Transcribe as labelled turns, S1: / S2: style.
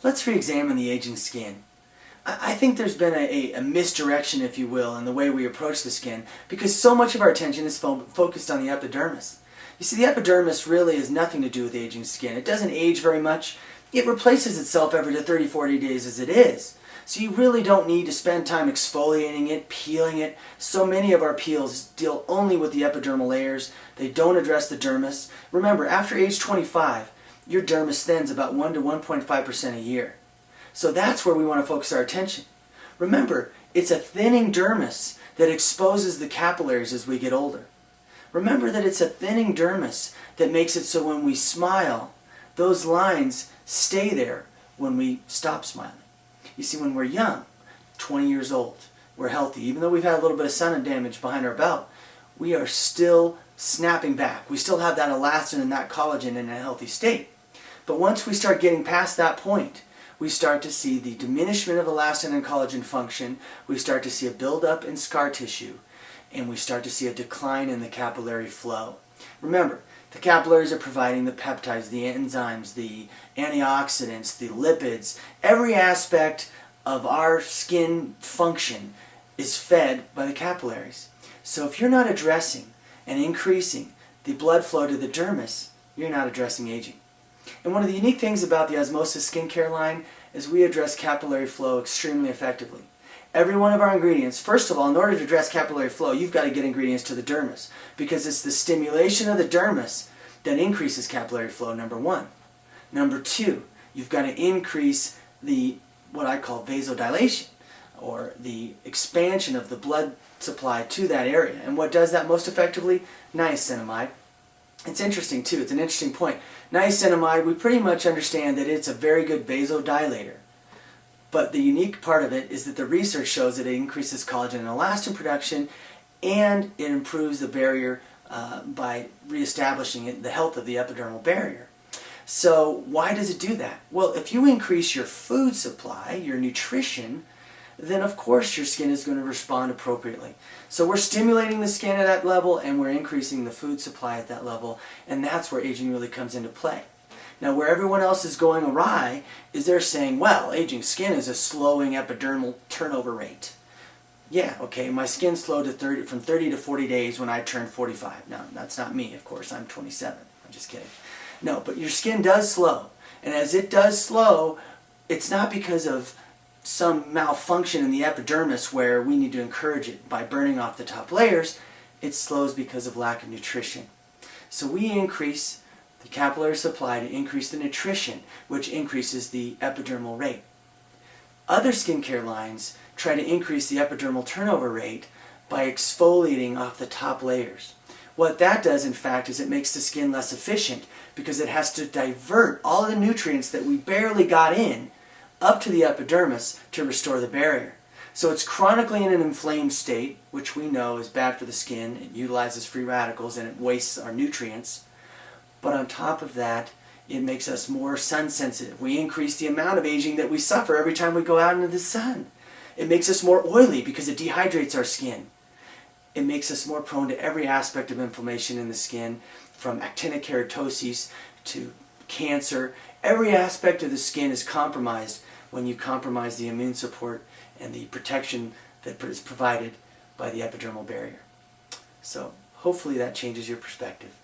S1: Let's re-examine the aging skin. I think there's been a misdirection, if you will, in the way we approach the skin because so much of our attention is focused on the epidermis. You see, the epidermis really has nothing to do with aging skin. It doesn't age very much. It replaces itself every 30, 40 days as it is. So you really don't need to spend time exfoliating it, peeling it. So many of our peels deal only with the epidermal layers. They don't address the dermis. Remember, after age 25, your dermis thins about 1 to 1.5% a year. So that's where we want to focus our attention. Remember, it's a thinning dermis that exposes the capillaries as we get older. Remember that it's a thinning dermis that makes it so when we smile, those lines stay there when we stop smiling. You see, when we're young, 20 years old, we're healthy. Even though we've had a little bit of sun damage behind our belt, we are still snapping back. We still have that elastin and that collagen in a healthy state. But once we start getting past that point, we start to see the diminishment of elastin and collagen function, we start to see a buildup in scar tissue, and we start to see a decline in the capillary flow. Remember, the capillaries are providing the peptides, the enzymes, the antioxidants, the lipids. Every aspect of our skin function is fed by the capillaries. So if you're not addressing and increasing the blood flow to the dermis, you're not addressing aging. And one of the unique things about the Osmosis skincare line is we address capillary flow extremely effectively. Every one of our ingredients, first of all, in order to address capillary flow, you've got to get ingredients to the dermis because it's the stimulation of the dermis that increases capillary flow, number one. Number two, you've got to increase the, what I call vasodilation, or the expansion of the blood supply to that area. And what does that most effectively? Niacinamide. It's interesting too, it's an interesting point. Niacinamide, we pretty much understand that it's a very good vasodilator. But the unique part of it is that the research shows that it increases collagen and elastin production and it improves the barrier by reestablishing the health of the epidermal barrier. So why does it do that? Well, if you increase your food supply, your nutrition, then of course your skin is going to respond appropriately. So we're stimulating the skin at that level and we're increasing the food supply at that level, and that's where aging really comes into play. Now where everyone else is going awry is they're saying, well, aging skin is a slowing epidermal turnover rate. Yeah, okay, my skin slowed to from 30 to 40 days when I turned 45. Now, that's not me, of course, I'm 27. I'm just kidding. No, but your skin does slow. And as it does slow, it's not because of some malfunction in the epidermis where we need to encourage it by burning off the top layers. It slows because of lack of nutrition. So we increase the capillary supply to increase the nutrition, which increases the epidermal rate. Other skincare lines try to increase the epidermal turnover rate by exfoliating off the top layers. What that does, in fact, is it makes the skin less efficient because it has to divert all the nutrients that we barely got in up to the epidermis to restore the barrier. So it's chronically in an inflamed state, which we know is bad for the skin. It utilizes free radicals and it wastes our nutrients. But on top of that, it makes us more sun sensitive. We increase the amount of aging that we suffer every time we go out into the sun. It makes us more oily because it dehydrates our skin. It makes us more prone to every aspect of inflammation in the skin, from actinic keratosis to cancer. Every aspect of the skin is compromised when you compromise the immune support and the protection that is provided by the epidermal barrier. So hopefully that changes your perspective.